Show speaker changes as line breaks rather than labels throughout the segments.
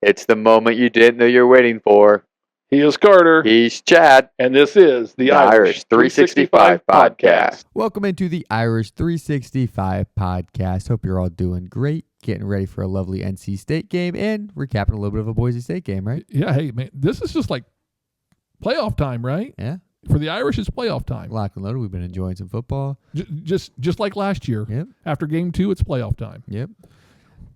It's the moment you didn't know you're waiting for.
He is Carter.
He's Chad.
And this is the Irish 365 podcast.
Welcome into the Irish 365 podcast. Hope you're all doing great. Getting ready for a lovely NC State game and recapping a little bit of a Boise State game, right?
Yeah, hey, man, this is just like playoff time, right?
Yeah.
For the Irish, it's playoff time.
Lock and loaded. We've been enjoying some football.
Just like last year.
Yep.
After game 2, it's playoff time.
Yep.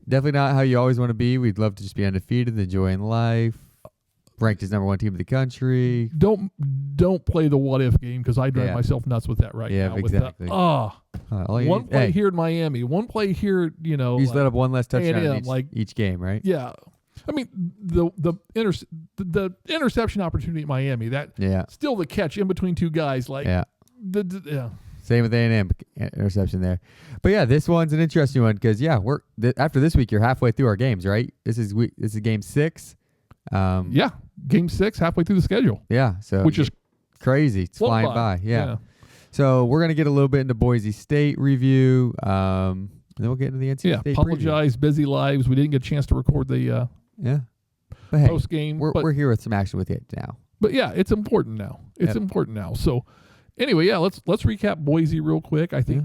Definitely not how you always want to be. We'd love to just be undefeated, enjoying life. Ranked as number 1 team in the country.
Don't play the what if game because I drive myself nuts with that right now.
Yeah, exactly.
One play here in Miami, one play here,
You just let up one less touchdown each game, right?
Yeah. I mean, the interception opportunity at Miami, still the catch in between two guys.
Same with A&M interception there. But yeah, this one's an interesting one because, after this week, you're halfway through our games, right? This is game 6.
Game 6, halfway through the schedule.
Yeah, so
which is
crazy. It's flying by. Yeah. So we're gonna get a little bit into Boise State review. And then we'll get into the NC State
apologize,
preview.
Busy lives. We didn't get a chance to record the
but hey,
post game.
We're here with some action with it now.
But yeah, it's important now. Important now. So anyway, let's recap Boise real quick. I think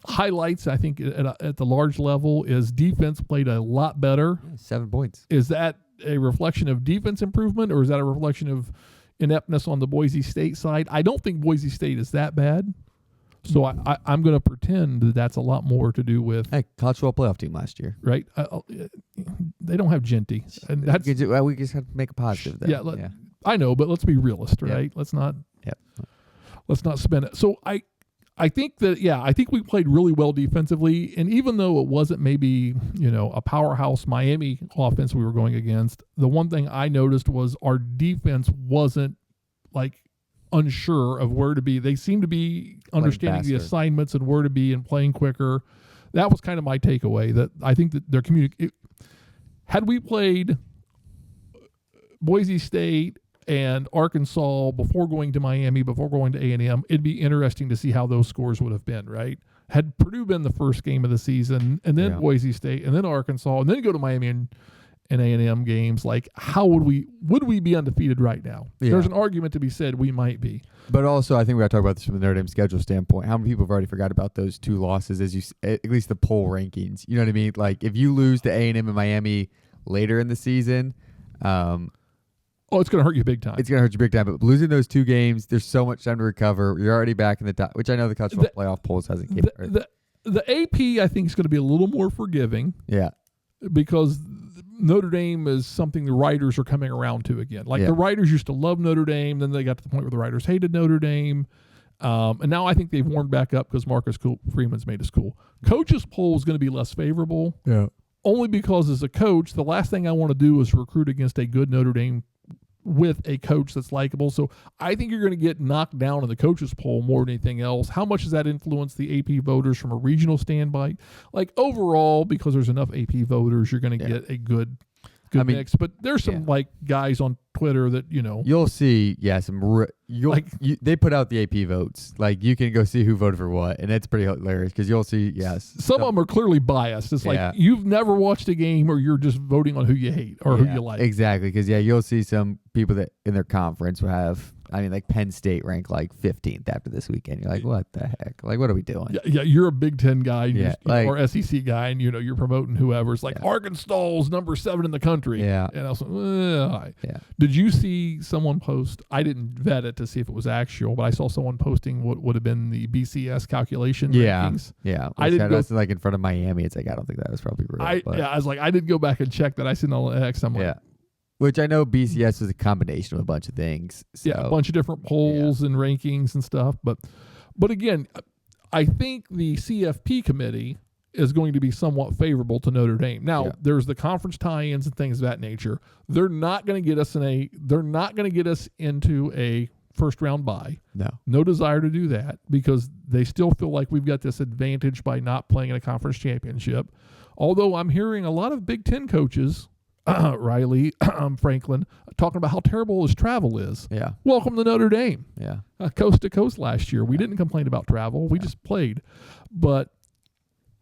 highlights. I think at the large level is defense played a lot better.
7 points.
Is that a reflection of defense improvement, or is that a reflection of ineptness on the Boise State side? I don't think Boise State is that bad, so I'm going to pretend that that's a lot more to do with
college football playoff team last year,
right? They don't have Genty, and that's
we just have to make a positive there.
Yeah, I know, but let's be realist, right?
Yep.
Let's not spin it. So I think we played really well defensively, and even though it wasn't maybe, a powerhouse Miami offense we were going against, the one thing I noticed was our defense wasn't unsure of where to be. They seemed to be understanding the assignments and where to be and playing quicker. That was kind of my takeaway, that I think that their had we played Boise State and Arkansas before going to Miami, before going to A&M, it'd be interesting to see how those scores would have been, right? Had Purdue been the first game of the season, and then Boise State, and then Arkansas, and then go to Miami and A&M games, how would we be undefeated right now? Yeah. There's an argument to be said we might be.
But also, I think we got to talk about this from the Notre Dame schedule standpoint. How many people have already forgot about those 2 losses, at least the poll rankings? You know what I mean? If you lose to A&M and Miami later in the season,
it's going to hurt you big time.
It's going to hurt you big time. But losing those 2 games, there's so much time to recover. You're already back in the top, which I know the college football playoff polls hasn't came.
The AP, I think, is going to be a little more forgiving.
Yeah.
Because Notre Dame is something the writers are coming around to again. The writers used to love Notre Dame. Then they got to the point where the writers hated Notre Dame. And now I think they've warmed back up because Marcus Freeman's made us cool. Coach's poll is going to be less favorable.
Yeah.
Only because as a coach, the last thing I want to do is recruit against a good Notre Dame with a coach that's likable. So I think you're going to get knocked down in the coaches poll more than anything else. How much does that influence the AP voters from a regional standpoint? Overall, because there's enough AP voters, you're going to get a good mix. But there's some guys on Twitter that
you'll see. Yeah, they put out the AP votes. You can go see who voted for what, and it's pretty hilarious because you'll see. Yes,
some of them are clearly biased. It's you've never watched a game, or you're just voting on who you hate or who you like.
Exactly, because you'll see some people that in their conference will have. Penn State ranked 15th after this weekend. You're like, what the heck? What are we doing?
Yeah, you're a Big Ten guy, or SEC guy, and you're promoting whoever. It's Arkansas's number 7 in the country.
Yeah,
and I was like, Did you see someone post? I didn't vet it to see if it was actual, but I saw someone posting what would have been the BCS calculation rankings.
Yeah, I didn't go in front of Miami. It's I don't think that was probably real.
I was like, I didn't go back and check that. I seen all the X. I'm like.
Which I know BCS is a combination of a bunch of things. So.
A bunch of different polls and rankings and stuff. But again, I think the CFP committee is going to be somewhat favorable to Notre Dame. Now, there's the conference tie-ins and things of that nature. They're not going to get us into a first round bye. No desire to do that because they still feel like we've got this advantage by not playing in a conference championship. Although I'm hearing a lot of Big Ten coaches, Riley, Franklin, talking about how terrible his travel is.
Yeah.
Welcome to Notre Dame.
Yeah.
Coast to coast last year. We didn't complain about travel. We just played.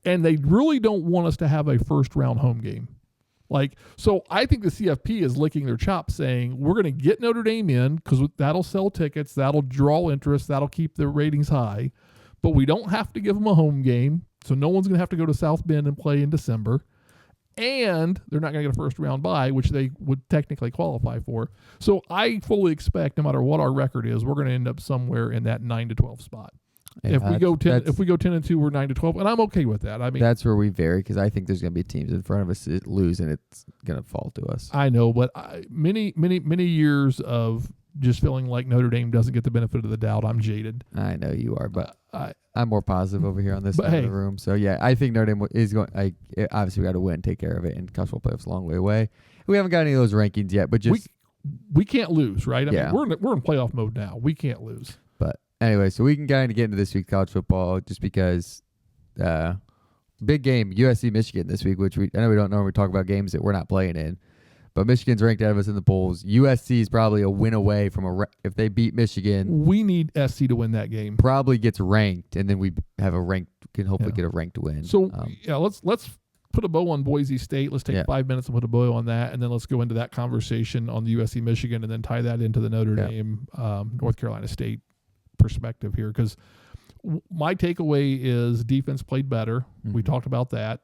And they really don't want us to have a first round home game. Like, so I think the CFP is licking their chops saying, we're going to get Notre Dame in because that'll sell tickets, that'll draw interest, that'll keep the ratings high, but we don't have to give them a home game. So no one's going to have to go to South Bend and play in December. And they're not going to get a first round bye, which they would technically qualify for. So I fully expect, no matter what our record is, we're going to end up somewhere in that 9-12 spot.
Yeah,
if we go 10-2, we're 9-12, and I'm okay with that. I mean,
that's where we vary because I think there's going to be teams in front of us that lose, and it's going to fall to us.
I know, but many years of just feeling like Notre Dame doesn't get the benefit of the doubt. I'm jaded.
I know you are, but I'm more positive over here on this side of the room. So yeah, I think Notre Dame is going. Obviously, we got to win, take care of it, and college football playoffs a long way away. We haven't got any of those rankings yet, but just
we can't lose, right? I mean, we're in playoff mode now. We can't lose.
But anyway, so we can kind of get into this week's college football just because big game USC Michigan this week, which I know we don't normally talk about games that we're not playing in. But Michigan's ranked out of us in the polls. USC is probably a win away from if they beat Michigan.
We need SC to win that game.
Probably gets ranked, and then we have can hopefully get a ranked win.
So let's put a bow on Boise State. Let's take 5 minutes and put a bow on that, and then let's go into that conversation on the USC Michigan, and then tie that into the Notre Dame North Carolina State perspective here. Because my takeaway is defense played better. Mm-hmm. We talked about that.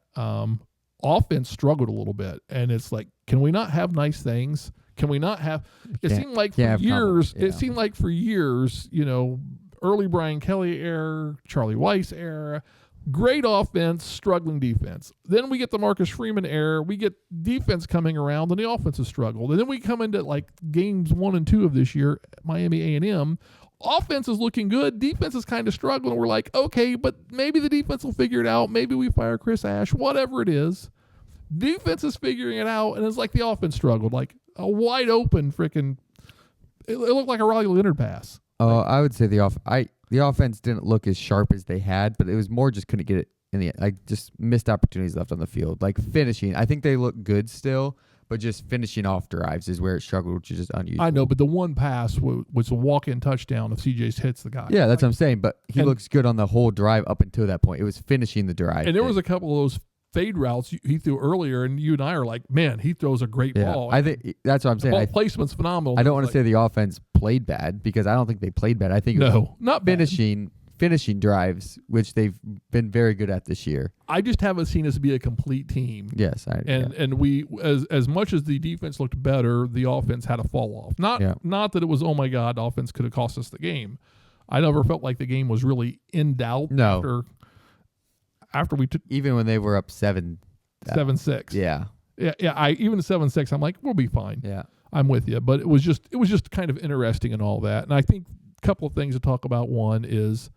Offense struggled a little bit, and it's like, can we not have nice things? Can we not have? It seemed like for years. It seemed like for years, early Brian Kelly era, Charlie Weiss era, great offense, struggling defense. Then we get the Marcus Freeman era. We get defense coming around, and the offense has struggled. And then we come into like games 1 and 2 of this year, Miami A&M. Offense is looking good. Defense is kind of struggling. We're like, okay, but maybe the defense will figure it out. Maybe we fire Chris Ash, whatever it is. Defense is figuring it out, and it's like the offense struggled. Like a wide open freaking, it looked like a Riley Leonard pass.
Oh, I would say the offense didn't look as sharp as they had, but it was more just couldn't get it in the just missed opportunities left on the field. Like finishing, I think they look good still, but just finishing off drives is where it struggled, which is just unusual.
I know, but the one pass was a walk-in touchdown if CJ hits the guy.
Yeah, that's what I'm saying. But he looks good on the whole drive up until that point. It was finishing the drive.
And there was a couple of those fade routes he threw earlier, and you and I are like, man, he throws a great ball.
I think that's what I'm saying.
Ball placement's phenomenal.
I don't want to say the offense played bad because I don't think they played bad. I think
not
finishing drives, which they've been very good at this year.
I just haven't seen us be a complete team.
Yes,
and we as much as the defense looked better, the offense had a fall off. Not that it was, oh my God, offense could have cost us the game. I never felt like the game was really in doubt.
No.
After we took,
even when they were up 7-6.
Yeah. Even 7-6, I'm like, we'll be fine.
Yeah,
I'm with you. But it was just kind of interesting and all that. And I think a couple of things to talk about. One is,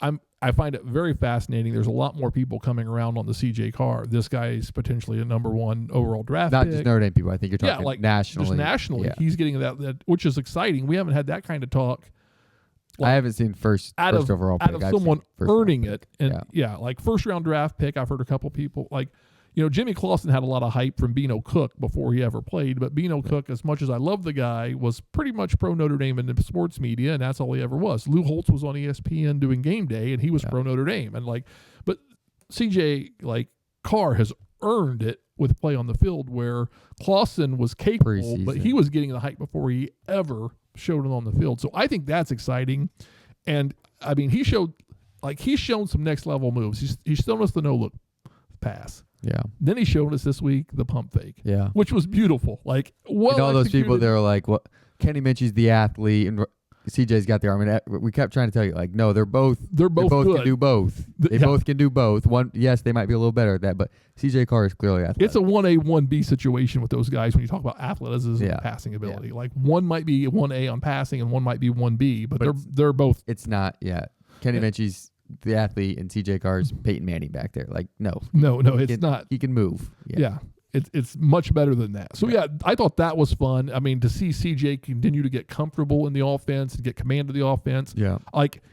I find it very fascinating. There's a lot more people coming around on the CJ Carr. This guy is potentially a number 1 overall draft
Not
pick.
just Notre Dame people. I think you're talking nationally.
Just nationally, he's getting that, which is exciting. We haven't had that kind of talk.
I haven't seen first overall pick.
Out of someone earning it. And like first round draft pick, I've heard a couple people like, Jimmy Clausen had a lot of hype from Beano Cook before he ever played, but Beano Cook, as much as I love the guy, was pretty much pro Notre Dame in the sports media, and that's all he ever was. Lou Holtz was on ESPN doing game day, and he was pro Notre Dame. And but CJ Carr has earned it with play on the field where Clausen was capable,
Pre-season.
But he was getting the hype before he ever showed it on the field. So I think that's exciting. And I mean, he's shown some next level moves. He's shown us the no look pass.
Yeah.
Then he showed us this week the pump fake.
Yeah.
Which was beautiful. And
all those people, they were like, "What? Kenny Minchie's the athlete, and CJ's got the arm." And we kept trying to tell you, no, they're both
good.
Can do both. They both can do both. One, yes, they might be a little better at that, but CJ Carr is clearly athletic.
It's a 1A, 1B situation with those guys when you talk about athleticism and passing ability.
Yeah.
Like one might be 1A on passing and one might be 1B, but they're both.
It's not. Yeah. Kenny Minchie's the athlete, and CJ Carr's Peyton Manning back there. No,
it's not.
He can move.
Yeah. It's much better than that. So, I thought that was fun. I mean, to see CJ continue to get comfortable in the offense and get command of the offense.
Yeah.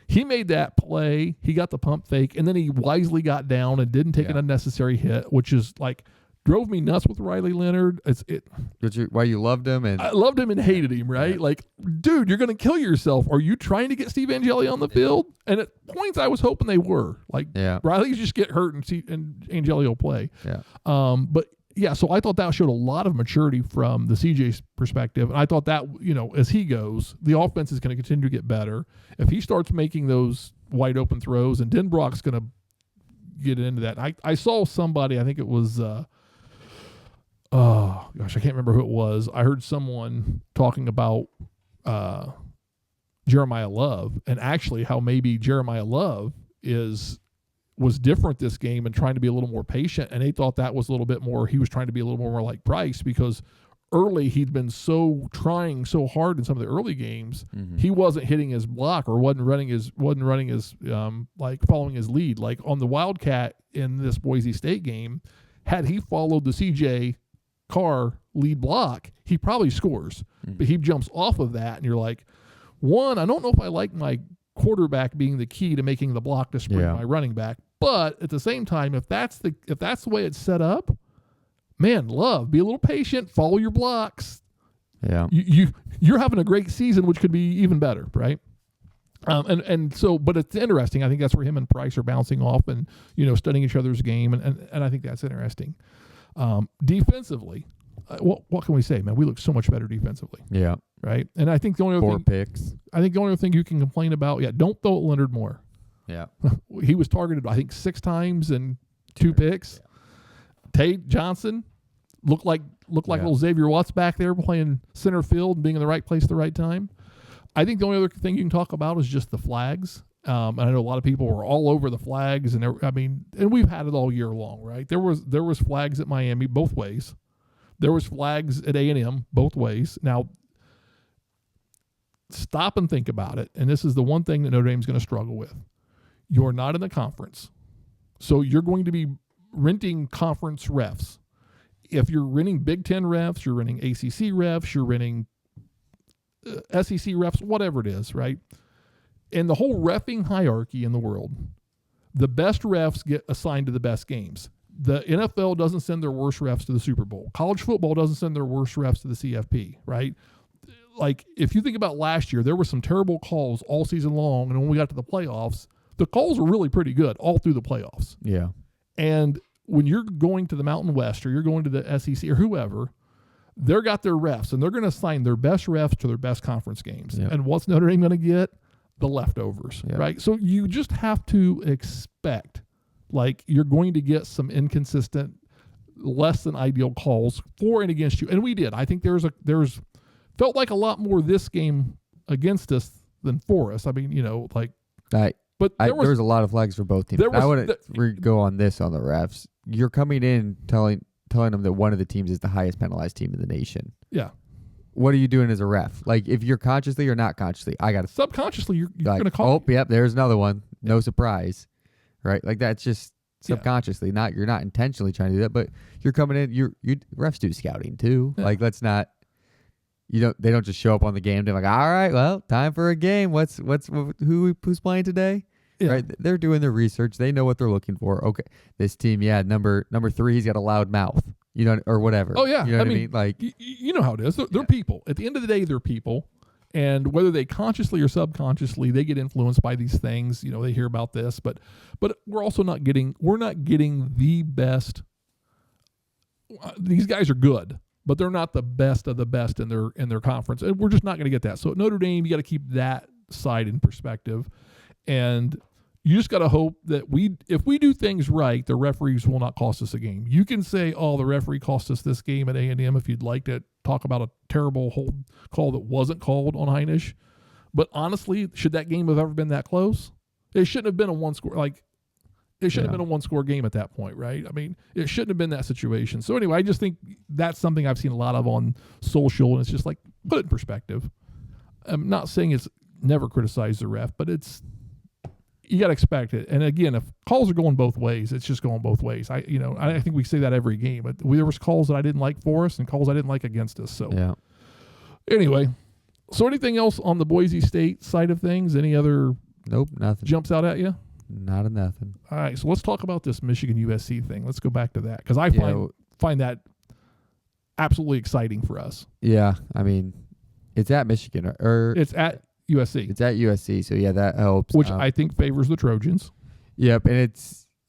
He made that play. He got the pump fake, and then he wisely got down and didn't take an unnecessary hit, which is drove me nuts with Riley Leonard.
Why you loved him? And
I loved him and hated him, right? Yeah. Dude, you're going to kill yourself. Are you trying to get Steve Angeli on the field? And at points, I was hoping they were. Riley just get hurt and Angeli will play.
Yeah.
But yeah, so I thought that showed a lot of maturity from the CJ's perspective. And I thought that, as he goes, the offense is going to continue to get better. If he starts making those wide open throws, and Denbrock's going to get into that. I saw somebody, I think it was, I can't remember who it was. I heard someone talking about Jeremiah Love, and actually how maybe Jeremiah Love was different this game and trying to be a little more patient. And they thought that was a little bit more, he was trying to be a little more like Price, because early he'd been trying so hard in some of the early games.
Mm-hmm.
He wasn't hitting his block or wasn't running his like following his lead. Like on the Wildcat in this Boise State game, had he followed the CJ Carr lead block, he probably scores.
Mm-hmm.
But he jumps off of that, and you're like, one, I don't know if I like my quarterback being the key to making the block to spring my running back. But at the same time, if that's the way it's set up, man, Love, be a little patient, follow your blocks.
Yeah.
You're having a great season, which could be even better, right? And so, but it's interesting. I think that's where him and Price are bouncing off and, studying each other's game. And I think that's interesting. Defensively, what can we say, man? We look so much better defensively.
Yeah.
Right. And I think the only other
4 picks.
I think the only other thing you can complain about, don't throw at Leonard Moore.
Yeah.
He was targeted, I think, 6 times and 2 picks. Yeah. Tate Johnson looked like little Xavier Watts back there playing center field and being in the right place at the right time. I think the only other thing you can talk about is just the flags. And I know a lot of people were all over the flags, and we've had it all year long, right? There was flags at Miami both ways. There was flags at A&M both ways. Now, stop and think about it, and this is the one thing that Notre Dame's going to struggle with. You're not in the conference, so you're going to be renting conference refs. If you're renting Big Ten refs, you're renting ACC refs, you're renting SEC refs, whatever it is, right? In the whole reffing hierarchy in the world, the best refs get assigned to the best games. The NFL doesn't send their worst refs to the Super Bowl. College football doesn't send their worst refs to the CFP, right? Like, if you think about last year, there were some terrible calls all season long, and when we got to the playoffs, the calls were really pretty good all through the playoffs.
Yeah.
And when you're going to the Mountain West or you're going to the SEC or whoever, they're got their refs, and they're going to assign their best refs to their best conference games.
Yep.
And what's Notre Dame going to get? The leftovers,
Yep.
right? So you just have to expect, like, you're going to get some inconsistent, less than ideal calls for and against you. And we did. I think there's felt like a lot more this game against us than for us. I mean, but there was
a lot of flags for both teams. I wouldn't go on this on the refs. You're coming in telling them that one of the teams is the highest penalized team in the nation.
Yeah.
What are you doing as a ref? Like, if you're consciously or not consciously, I got to
subconsciously you're going to call.
Oh, yep, there's another one. No surprise, right? Like, that's just subconsciously. You're not intentionally trying to do that, but you're coming in. You refs do scouting too. Yeah. Like, let's not. They don't just show up on the game. They're like, all right, well, time for a game. Who's playing today? Yeah. Right? They're doing their research. They know what they're looking for. Okay, this team, number 3, he's got a loud mouth, or whatever.
Oh yeah,
you know what I mean? Like,
you know how it is. They're people. At the end of the day, they're people, and whether they consciously or subconsciously, they get influenced by these things. They hear about this, but we're also not getting the best. These guys are good, but they're not the best of the best in their conference, and we're just not going to get that. So at Notre Dame, you got to keep that side in perspective, and you just got to hope that if we do things right, the referees will not cost us a game. You can say, "Oh, the referee cost us this game at A&M," if you'd like to talk about a terrible hold call that wasn't called on Heinisch. But honestly, should that game have ever been that close? It shouldn't have been a one-score. Like, it shouldn't have been a one-score game at that point, right? I mean, it shouldn't have been that situation. So anyway, I just think that's something I've seen a lot of on social, and it's just like, put it in perspective. I'm not saying it's never criticize the ref, but you got to expect it. And again, if calls are going both ways, it's just going both ways. I think we say that every game, but there was calls that I didn't like for us and calls I didn't like against us. So anyway, so anything else on the Boise State side of things? Any other
Nope, nothing
jumps out at you?
Not a nothing.
All right, so let's talk about this Michigan USC thing. Let's go back to that, because I find that absolutely exciting for us.
Yeah, I mean, it's at Michigan or
it's at USC.
It's at USC, so that helps.
Which I think favors the Trojans.
Yep, and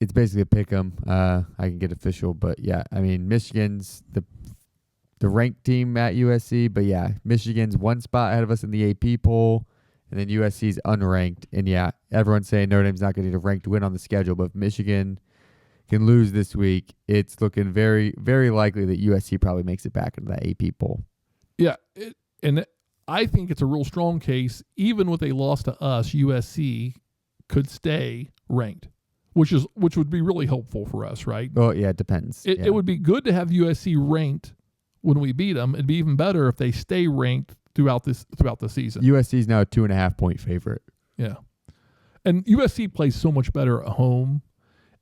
it's basically a pick 'em. I can get official, but yeah, I mean Michigan's the ranked team at USC, but yeah, Michigan's one spot ahead of us in the AP poll, and then USC's unranked. And yeah, everyone's saying Notre Dame's not going to need a ranked win on the schedule, but if Michigan can lose this week, it's looking very, very likely that USC probably makes it back into that AP poll.
Yeah, and I think it's a real strong case. Even with a loss to us, USC could stay ranked, which would be really helpful for us, right?
Oh yeah, it depends.
It would be good to have USC ranked when we beat them. It'd be even better if they stay ranked throughout the season.
USC's now a 2.5-point favorite.
Yeah, and USC plays so much better at home.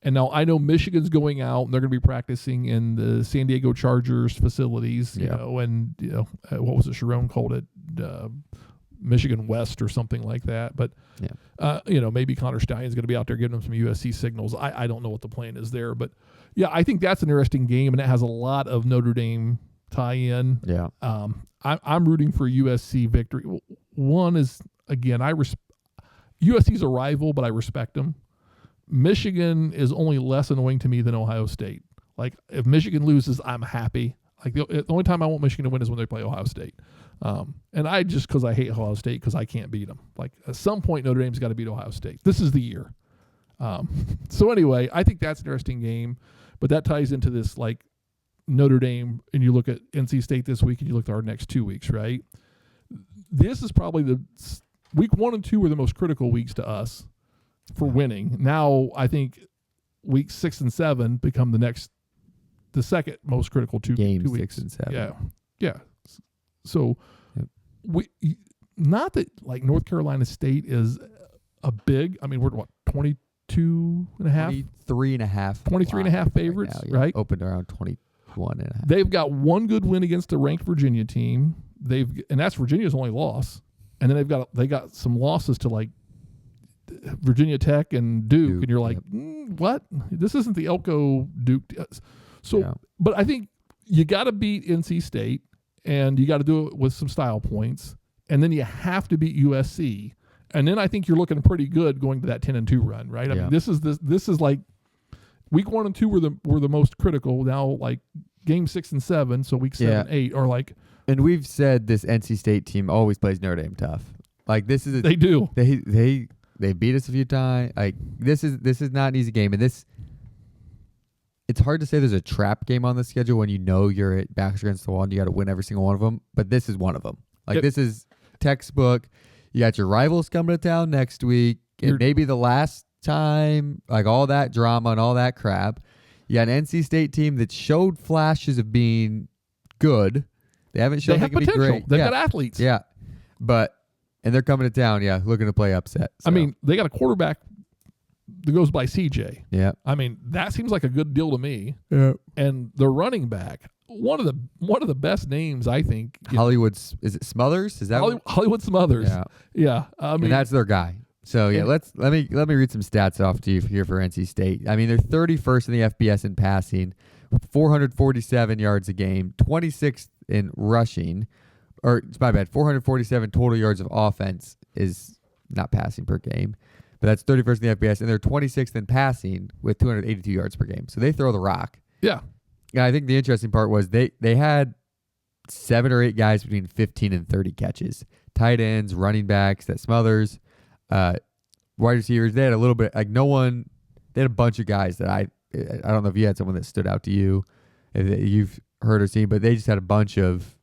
And now I know Michigan's going out and they're going to be practicing in the San Diego Chargers facilities, you know, and what was it? Sharon called it Michigan West or something like that. But maybe Connor Stein's going to be out there giving them some USC signals. I don't know what the plan is there, but yeah, I think that's an interesting game, and it has a lot of Notre Dame tie-in.
Yeah.
I'm rooting for USC victory. One is, again, USC's a rival, but I respect them. Michigan is only less annoying to me than Ohio State. Like, if Michigan loses, I'm happy. Like, the only time I want Michigan to win is when they play Ohio State. And I just, because I hate Ohio State, because I can't beat them. Like, at some point, Notre Dame's got to beat Ohio State. This is the year. So anyway, I think that's an interesting game, but that ties into this, like, Notre Dame, and you look at NC State this week, and you look at our next 2 weeks, right? This is probably week 1 and 2 were the most critical weeks to us for winning. Now I think week 6 and 7 become the second most critical two weeks.
6 and 7.
Yeah. So not that like North Carolina State is a big. I mean, we're what 22 and a half,
23 and a half,
23 and a half favorites,
right? Now,
right?
Opened around 21 and a half.
They've got one good win against a ranked Virginia team. And that's Virginia's only loss. And then they got some losses to like Virginia Tech and Duke, and you're like, what? This isn't the Elko Duke. But I think you got to beat NC State, and you got to do it with some style points, and then you have to beat USC, and then I think you're looking pretty good going to that 10-2 run, right? I mean, this is like week 1 and 2 were the most critical. Now, like game 6 and 7, so week 7, 8 are like.
And we've said this NC State team always plays Notre Dame tough. Like this is
they do.
They beat us a few times. Like this is not an easy game, and it's hard to say there's a trap game on the schedule when you know you're at backs against the wall and you got to win every single one of them. But this is one of them. Like this is textbook. You got your rivals coming to town next week, and maybe the last time, like all that drama and all that crap. You got an NC State team that showed flashes of being good. They haven't shown they can be great.
They've got athletes.
Yeah, and they're coming to town, looking to play upset. So.
I mean, they got a quarterback that goes by CJ.
Yeah.
I mean, that seems like a good deal to me.
Yeah.
And the running back, one of the best names, I think.
Hollywood's, is it Smothers? Is that
Hollywood Smothers?
Yeah.
Yeah. I mean,
and that's their guy. So let me read some stats off to you here for NC State. I mean, they're 31st in the FBS in passing, 447 yards a game, 26th in rushing. Or, it's my bad, 447 total yards of offense is not passing per game. But that's 31st in the FBS, and they're 26th in passing with 282 yards per game. So they throw the rock.
Yeah.
And I think the interesting part was they had 7 or 8 guys between 15 and 30 catches. Tight ends, running backs, that Smothers, wide receivers. They had a little bit, like they had a bunch of guys that I don't know if you had someone that stood out to you, if you've heard or seen, but they just had a bunch of.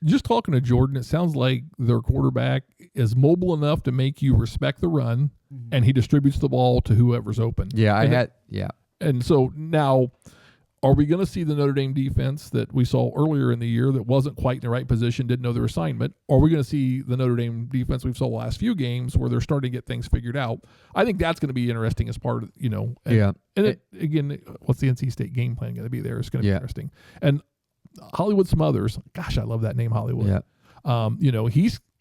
Just talking to Jordan, it sounds like their quarterback is mobile enough to make you respect the run, and he distributes the ball to whoever's open.
Yeah,
And so now, are we going to see the Notre Dame defense that we saw earlier in the year that wasn't quite in the right position, didn't know their assignment? Or are we going to see the Notre Dame defense we've saw the last few games where they're starting to get things figured out? I think that's going to be interesting as part of, And again, what's the NC State game plan going to be there? It's going to be interesting. And Hollywood Smothers, gosh, I love that name, Hollywood. Yeah.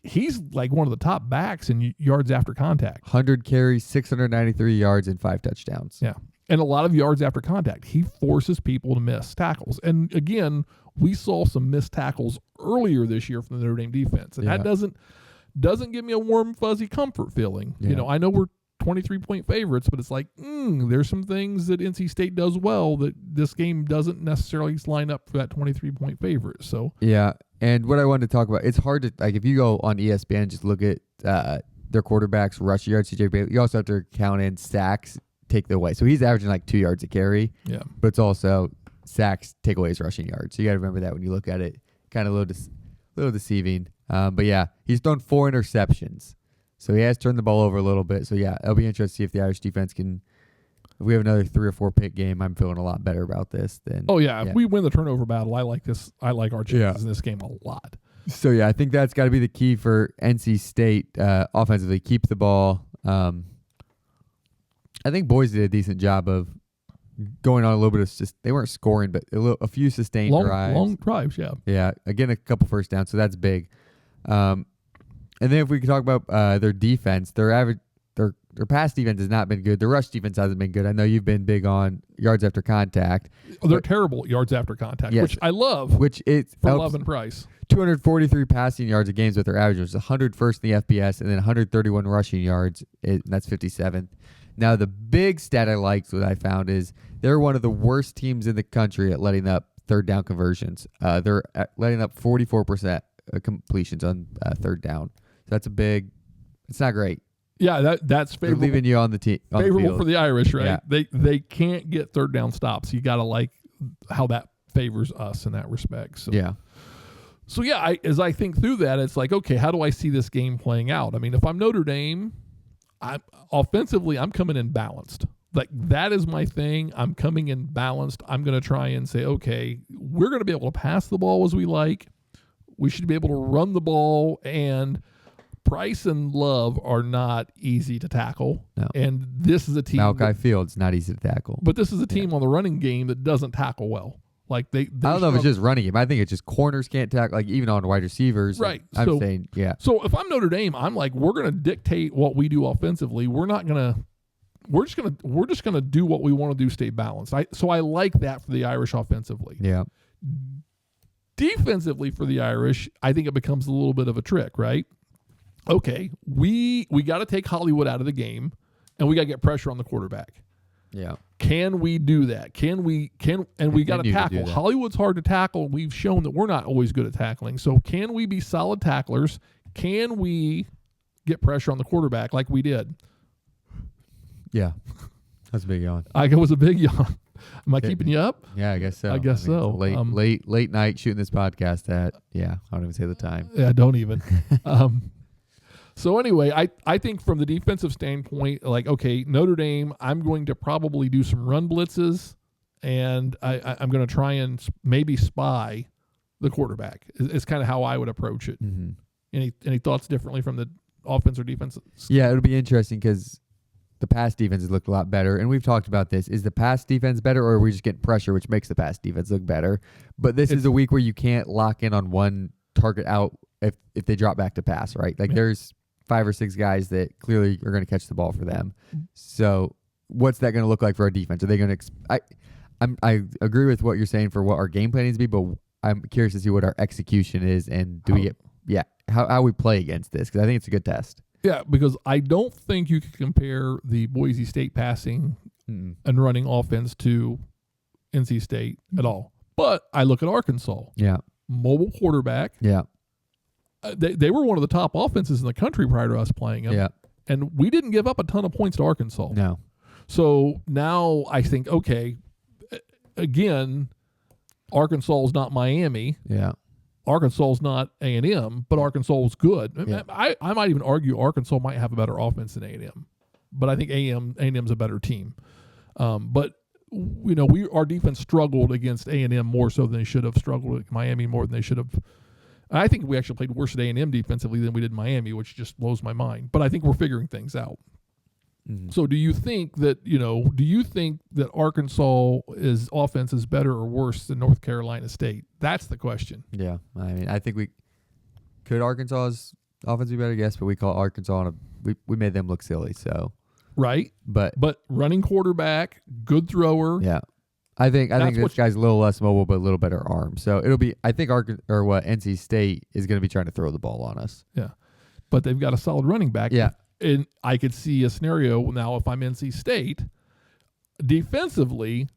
He's like one of the top backs in yards after contact.
100 carries, 693 yards, and 5 touchdowns.
Yeah. And a lot of yards after contact. He forces people to miss tackles. And again, we saw some missed tackles earlier this year from the Notre Dame defense. And that doesn't give me a warm, fuzzy comfort feeling. I know we're 23-point favorites, but it's like, there's some things that NC State does well that this game doesn't necessarily line up for that 23-point favorite. So
yeah, and what I wanted to talk about, it's hard to, like, if you go on ESPN, just look at their quarterbacks, rush yards, CJ Bailey. You also have to count in sacks, take the away. So he's averaging like 2 yards a carry.
Yeah.
But it's also sacks, takeaways, rushing yards. So you got to remember that when you look at it. Kind of a little deceiving. But yeah, he's thrown 4 interceptions. So he has turned the ball over a little bit. So yeah, it'll be interesting to see if the Irish defense can. If we have another 3 or 4 pick game, I'm feeling a lot better about this than.
Oh yeah, if we win the turnover battle, I like this. I like our chances in this game a lot.
So yeah, I think that's got to be the key for NC State offensively. Keep the ball. I think Boise did a decent job of going on a little bit of they weren't scoring, but a few sustained drives.
Long drives, yeah.
Yeah, again, a couple first downs, so that's big. And then if we could talk about their defense, their pass defense has not been good. Their rush defense hasn't been good. I know you've been big on yards after contact.
They're terrible at yards after contact,
yes,
which I love.
Which it's
for Love and Price.
243 passing yards a game is what their average was. 101st in the FBS, and then 131 rushing yards. That's 57th. Now, the big stat I liked, what I found, is they're one of the worst teams in the country at letting up third down conversions. They're letting up 44% completions on third down. So that's it's not great.
Yeah, that's favorable.
They're leaving you on the team.
Favorable for the Irish, right?
Yeah.
They can't get third down stops. You got to like how that favors us in that respect. So
yeah.
So yeah, as I think through that, it's like, okay, how do I see this game playing out? I mean, if I'm Notre Dame, offensively, I'm coming in balanced. Like, that is my thing. I'm coming in balanced. I'm going to try and say, okay, we're going to be able to pass the ball as we like. We should be able to run the ball, and Price and Love are not easy to tackle.
No.
And this is a team.
Malachi Field's not easy to tackle.
But this is a team on the running game that doesn't tackle well. Like they
I don't know if it's just running game. I think it's just corners can't tackle, like even on wide receivers.
Right.
I'm saying, yeah.
So if I'm Notre Dame, I'm like, we're going to dictate what we do offensively. We're just gonna do what we want to do, stay balanced. So I like that for the Irish offensively.
Yeah.
Defensively for the Irish, I think it becomes a little bit of a trick, right? Okay, we got to take Hollywood out of the game, and we got to get pressure on the quarterback.
Yeah.
Can we do that? We got to tackle. Hollywood's hard to tackle. We've shown that we're not always good at tackling. So can we be solid tacklers? Can we get pressure on the quarterback like we did?
Yeah. That's a big yawn.
It was a big yawn. Am I keeping you up?
Yeah, I guess so.
I guess so.
Late night shooting this podcast at, I don't even say the time.
Yeah, don't even. So anyway, I think from the defensive standpoint, like, okay, Notre Dame, I'm going to probably do some run blitzes, and I'm going to try and maybe spy the quarterback. It's kind of how I would approach it.
Mm-hmm.
Any thoughts differently from the offense or defense?
Yeah, it'll be interesting because the pass defense has looked a lot better, and we've talked about this. Is the pass defense better, or are we just getting pressure, which makes the pass defense look better? But this is a week where you can't lock in on one target out if they drop back to pass, right? Like there's 5 or 6 guys that clearly are going to catch the ball for them. So what's that going to look like for our defense? Are they going to I agree with what you're saying for what our game plan needs to be, but I'm curious to see what our execution is, and how we play against this, because I think it's a good test.
Yeah, because I don't think you can compare the Boise State passing and running offense to NC State at all. But I look at Arkansas.
Yeah.
Mobile quarterback.
Yeah.
They were one of the top offenses in the country prior to us playing them.
Yeah.
And we didn't give up a ton of points to Arkansas.
No.
So now I think, okay, again, Arkansas is not Miami.
Yeah.
Arkansas is not A&M, but Arkansas was good.
Yeah.
I might even argue Arkansas might have a better offense than A&M, but I think A&M's a better team. But our defense struggled against A&M more so than they should have. Struggled with Miami more than they should have. I think we actually played worse at A&M defensively than we did Miami, which just blows my mind. But I think we're figuring things out. Mm-hmm. So do you think that Arkansas' offense is better or worse than North Carolina State? That's the question.
Yeah. I mean, I think could Arkansas's offense be better? Yes, but we call Arkansas we made them look silly, so.
Right.
But
running quarterback, good thrower.
Yeah. I think this guy's a little less mobile, but a little better arm. So it'll be. I think NC State is going to be trying to throw the ball on us.
Yeah, but they've got a solid running back.
Yeah,
and I could see a scenario now if I'm NC State defensively.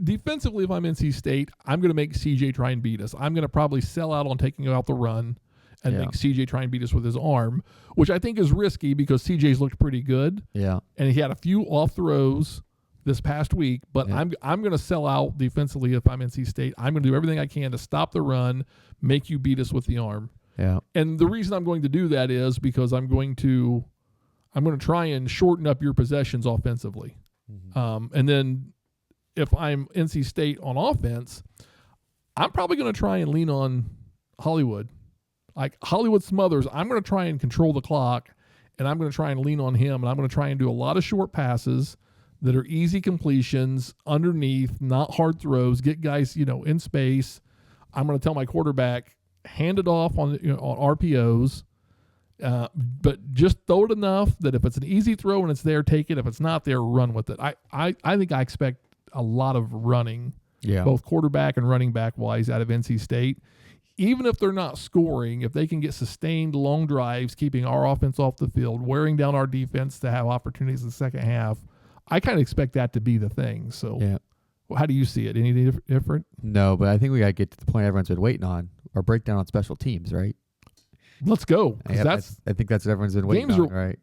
Defensively, if I'm NC State, I'm going to make CJ try and beat us. I'm going to probably sell out on taking out the run and make CJ try and beat us with his arm, which I think is risky because CJ's looked pretty good.
Yeah.
And he had a few off throws this past week, but I'm going to sell out defensively if I'm NC State. I'm going to do everything I can to stop the run, make you beat us with the arm.
Yeah.
And the reason I'm going to do that is because I'm going to try and shorten up your possessions offensively. Mm-hmm. And then if I'm NC State on offense, I'm probably going to try and lean on Hollywood. Like Hollywood Smothers, I'm going to try and control the clock, and I'm going to try and lean on him, and I'm going to try and do a lot of short passes that are easy completions underneath, not hard throws, get guys, in space. I'm going to tell my quarterback, hand it off on RPOs, but just throw it enough that if it's an easy throw and it's there, take it. If it's not there, run with it. I think I expect a lot of running, both quarterback and running back wise out of NC State. Even if they're not scoring, if they can get sustained long drives, keeping our offense off the field, wearing down our defense to have opportunities in the second half, I kind of expect that to be the thing. So how do you see it? Any different?
No, but I think we got to get to the point everyone's been waiting on, our breakdown on special teams, right?
Let's go.
I think that's what everyone's been waiting on, right?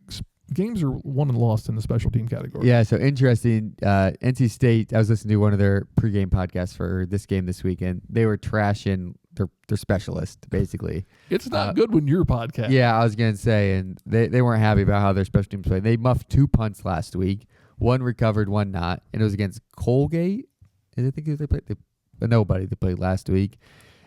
Games are won and lost in the special team category.
Yeah, so interesting. NC State, I was listening to one of their pregame podcasts for this game this weekend. They were trashing their specialist, basically.
It's not good when you're podcast.
Yeah, I was going to say, and they weren't happy about how their special teams played. They muffed 2 punts last week. One recovered, one not, and it was against Colgate. And I think they played nobody they played last week.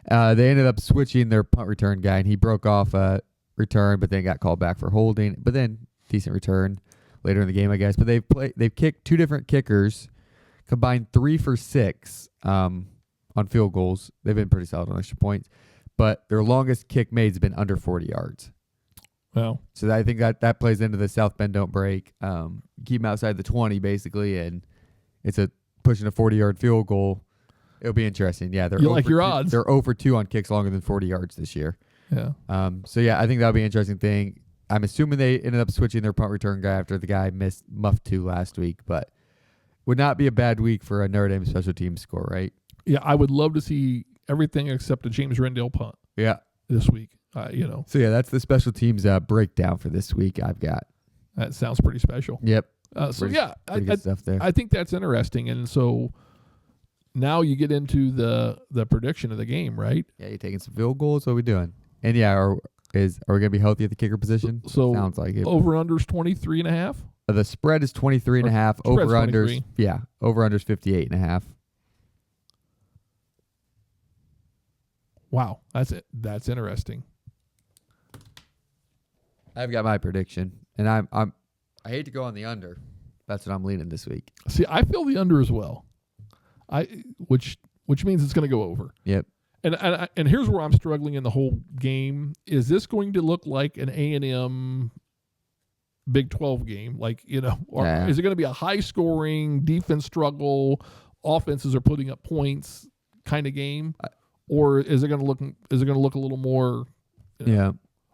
They ended up switching their punt return guy, and he broke off a return, but then got called back for holding. But then decent return later in the game, I guess. But they've kicked 2 different kickers, combined 3 for 6 on field goals. They've been pretty solid on extra points, but their longest kick made has been under 40 yards.
Wow.
So I think that plays into the South Bend don't break. Keep them outside the 20 basically, and it's pushing a 40-yard field goal. It'll be interesting. Yeah,
you like your odds.
They're 0 for 2 on kicks longer than 40 yards this year.
Yeah.
So yeah, I think that'll be an interesting thing. I'm assuming they ended up switching their punt return guy after the guy muffed 2 last week, but would not be a bad week for a Notre Dame special team score, right?
Yeah, I would love to see everything except a James Rendell punt.
Yeah,
this week.
So yeah, that's the special teams breakdown for this week. I've got.
That sounds pretty special.
Yep.
Pretty
good stuff there.
I think that's interesting, and so now you get into the prediction of the game, right?
Yeah, you taking some field goals. What are we doing? And yeah, are we gonna be healthy at the kicker position?
So
sounds like it.
Over unders 23.5.
The spread is 23.5. Over unders, over unders 58.5.
Wow, that's interesting.
I've got my prediction, and I hate to go on the under. That's what I'm leaning this week.
See, I feel the under as well. Which means it's going to go over.
Yep.
And here's where I'm struggling in the whole game. Is this going to look like an A&M Big 12 game? Like, or is it going to be a high scoring defense struggle, offenses are putting up points kind of game? Or is it going to look a little more?
Yeah.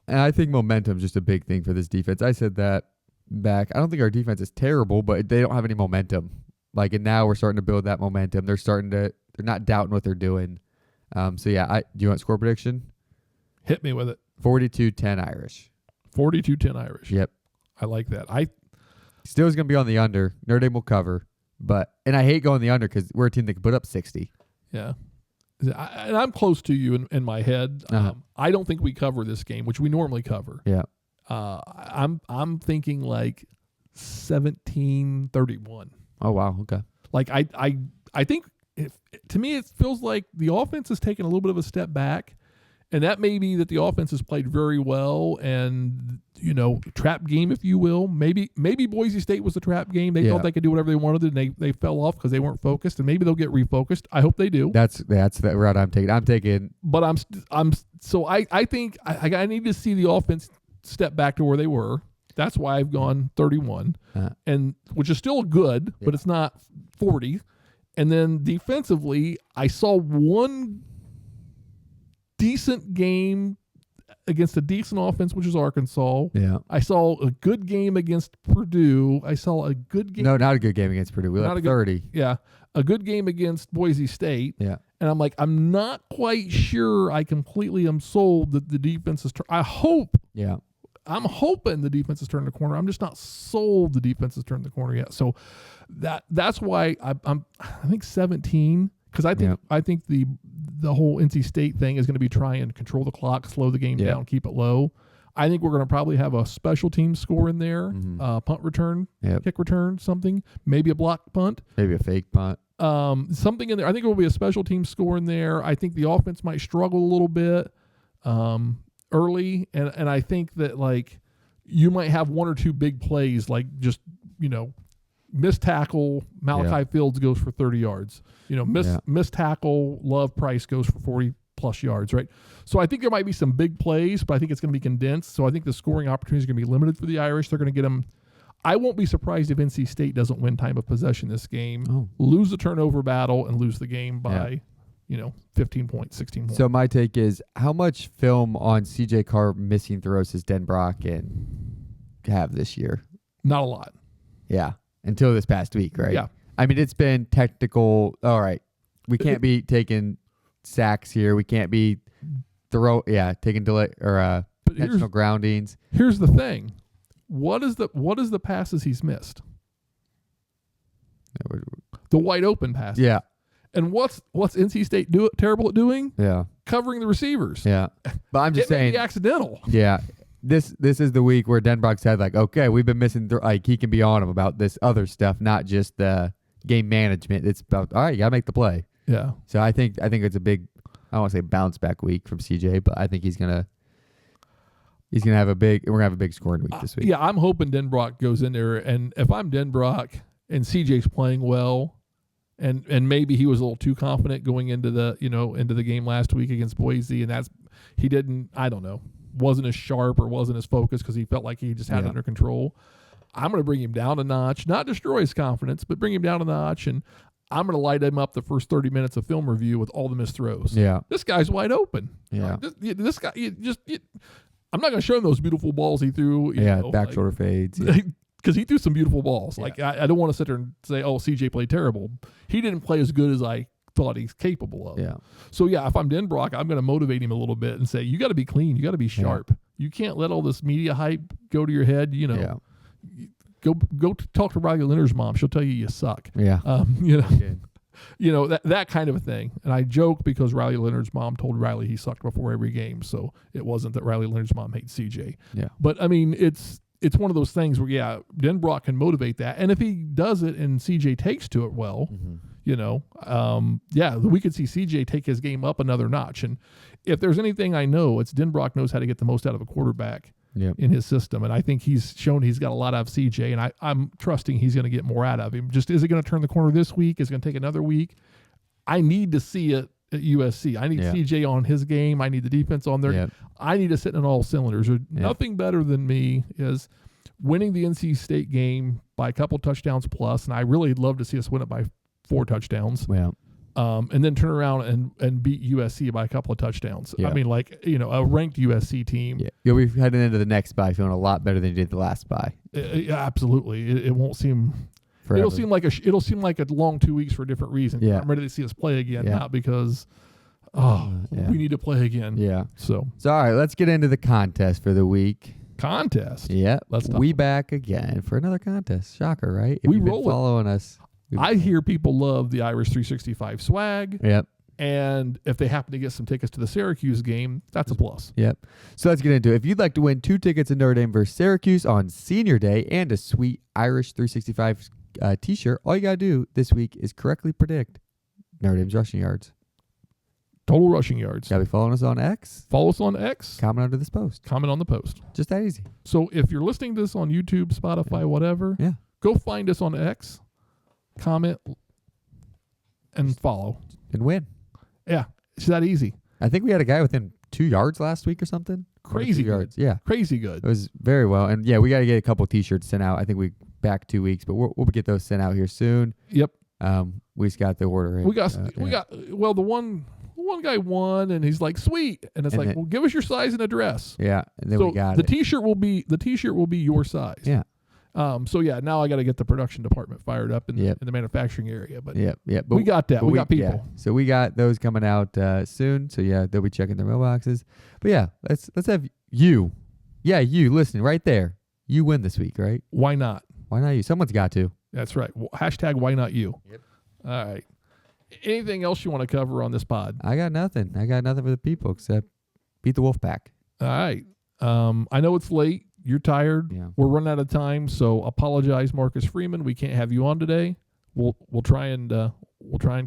And I think momentum's just a big thing for this defense. I said that back. I don't think our defense is terrible, but they don't have any momentum. And now we're starting to build that momentum. They're not doubting what they're doing. So yeah, do you want score prediction?
Hit me with it.
42-10 Irish.
42-10 Irish.
Yep.
I like that.
Still is going to be on the under. Notre Dame will cover. And I hate going the under because we're a team that can put up 60.
Yeah. And I'm close to you in my head. I don't think we cover this game, which we normally cover.
Yeah.
I'm thinking like 17-31.
Oh wow. Okay.
I think to me it feels like the offense has taken a little bit of a step back, and that may be that the offense has played very well, and trap game, if you will. Maybe Boise State was a trap game. They thought they could do whatever they wanted, and they fell off because they weren't focused. And maybe they'll get refocused. I hope they do.
That's the route I'm taking.
But I think I need to see the offense step back to where they were. That's why I've gone 31, and which is still good, but it's not 40. And then defensively, I saw one decent game against a decent offense, which is Arkansas.
Yeah.
I saw a good game against Purdue. I saw a good game.
No, not a good game against Purdue. We
Not
left
a good-
30.
Yeah, a good game against Boise State.
Yeah.
And I'm like, I'm not quite sure I completely am sold that the defense is. I'm hoping the defense has turned the corner. I'm just not sold the defense has turned the corner yet. So that's why I think 17, because I think the whole NC State thing is going to be trying to control the clock, slow the game down, keep it low. I think we're going to probably have a special team score in there, punt return, kick return, something, maybe a block punt,
maybe a fake punt.
something in there. I think it will be a special team score in there. I think the offense might struggle a little bit early, and I think that like you might have one or two big plays, like just missed tackle. Malachi Fields goes for 30 yards. Missed tackle. Love Price goes for 40 plus yards. Right. So I think there might be some big plays, but I think it's going to be condensed. So I think the scoring opportunity is going to be limited for the Irish. They're going to get them. I won't be surprised if NC State doesn't win time of possession this game, lose the turnover battle, and lose the game by, 15 points, 16 points.
So my take is, how much film on CJ Carr missing throws does Denbrock and have this year?
Not a lot.
Yeah, until this past week, right?
Yeah.
I mean, it's been technical. All right, we can't be taking sacks here. We can't be taking delay or intentional groundings.
Here's the thing. What is the passes he's missed? The wide open passes.
Yeah.
And what's NC State terrible at doing?
Yeah.
Covering the receivers.
Yeah. But I'm just
It may
saying.
be accidental.
Yeah. This is the week where Denbrock said, like, okay, we've been missing. He can be on him about this other stuff, not just the game management. It's about, all right, you got to make the play.
Yeah. I
I think it's a big, I don't want to say bounce back week from CJ, but I think he's gonna have we're gonna have a big scoring week this week.
Yeah, I'm hoping Denbrock goes in there, and if I'm Denbrock and CJ's playing well, and maybe he was a little too confident going into the game last week against Boise, and he didn't, I don't know, wasn't as sharp or wasn't as focused because he felt like he just had it under control. I'm going to bring him down a notch, not destroy his confidence, but bring him down a notch, and I'm going to light him up the first 30 minutes of film review with all the missed throws.
Yeah.
This guy's wide open.
Yeah.
This guy, I'm not going to show him those beautiful balls he threw.
Back shoulder fades.
Because he threw some beautiful balls.
Yeah.
Like, I don't want to sit there and say, oh, CJ played terrible. He didn't play as good as I thought he's capable of.
Yeah.
So, if I'm Denbrock, I'm going to motivate him a little bit and say, you got to be clean. You got to be sharp. You can't let all this media hype go to your head. Go talk to Riley Leonard's mom. She'll tell you suck.
Yeah.
That kind of a thing. And I joke because Riley Leonard's mom told Riley he sucked before every game. So it wasn't that Riley Leonard's mom hates CJ.
Yeah.
But I mean, it's one of those things where, Denbrock can motivate that. And if he does it and CJ takes to it well, we could see CJ take his game up another notch. And if there's anything I know, it's Denbrock knows how to get the most out of a quarterback in his system. And I think he's shown he's got a lot out of CJ. And I'm trusting he's going to get more out of him. Just, is it going to turn the corner this week? Is it going to take another week? I need to see it at USC. I need CJ on his game. I need the defense on there.
Yep.
I need to sit in all cylinders. Nothing better than me is winning the NC State game by a couple touchdowns plus, and I really love to see us win it by 4 touchdowns.
Well,
and then turn around and beat USC by a couple of touchdowns.
Yeah.
I mean, a ranked USC team.
Yeah. You'll be heading into the next bye feeling a lot better than you did the last bye.
Absolutely. It won't seem.
Forever.
It'll seem like a long 2 weeks for a different reason.
Yeah.
I'm ready to see us play again,
Yeah.
not because we need to play again.
Yeah.
So
all right, let's get into the contest for the week.
contest.
Yeah.
Let's talk
We back again for another contest. Shocker, right? If
We
you've been
roll it.
following us.
I hear people love the Irish 365 swag,
Yep.
and if they happen to get some tickets to the Syracuse game, that's a plus.
Yep. So let's get into it. If you'd like to win 2 tickets to Notre Dame versus Syracuse on Senior Day and a sweet Irish 365 t-shirt, all you got to do this week is correctly predict Notre Dame's rushing yards.
Total rushing yards.
Got to be following us on X.
Follow us on X.
Comment under this post.
Comment on the post.
Just that easy.
So if you're listening to this on YouTube, Spotify, whatever, go find us on X, comment, and follow.
And win.
Yeah, it's that easy.
I think we had a guy within 2 yards last week or something.
Crazy
2 yards.
good.
Yeah.
Crazy good.
It was very well. And yeah, we got to get a couple t-shirts sent out. I think we back 2 weeks, but we'll get those sent out here soon.
Yep.
We just got the order in.
We got the one. one guy won, and he's like, sweet. And it's
And
like,
then-
well, give us your size and address.
Yeah, and then
So
we got
the
it.
T-shirt will be your size.
Yeah.
So yeah, now I got to get the production department fired up in,
Yep.
in the manufacturing area. But
Yep. But
we got that.
but
We got
yeah.
people.
So we got those coming out soon. So yeah, they'll be checking their mailboxes. But yeah, let's have you. Yeah, you listening right there. You win this week, right?
Why not?
Why not you? Someone's got to.
That's right. Hashtag why not you?
Yep.
All right. Anything else you want to cover on this pod?
I got nothing. I got nothing for the people except beat the Wolfpack.
All right. I know it's late. You're tired.
Yeah.
We're running out of time, so apologize, Marcus Freeman. We can't have you on today. We'll try and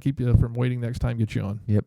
keep you from waiting next time. Get you on.
Yep.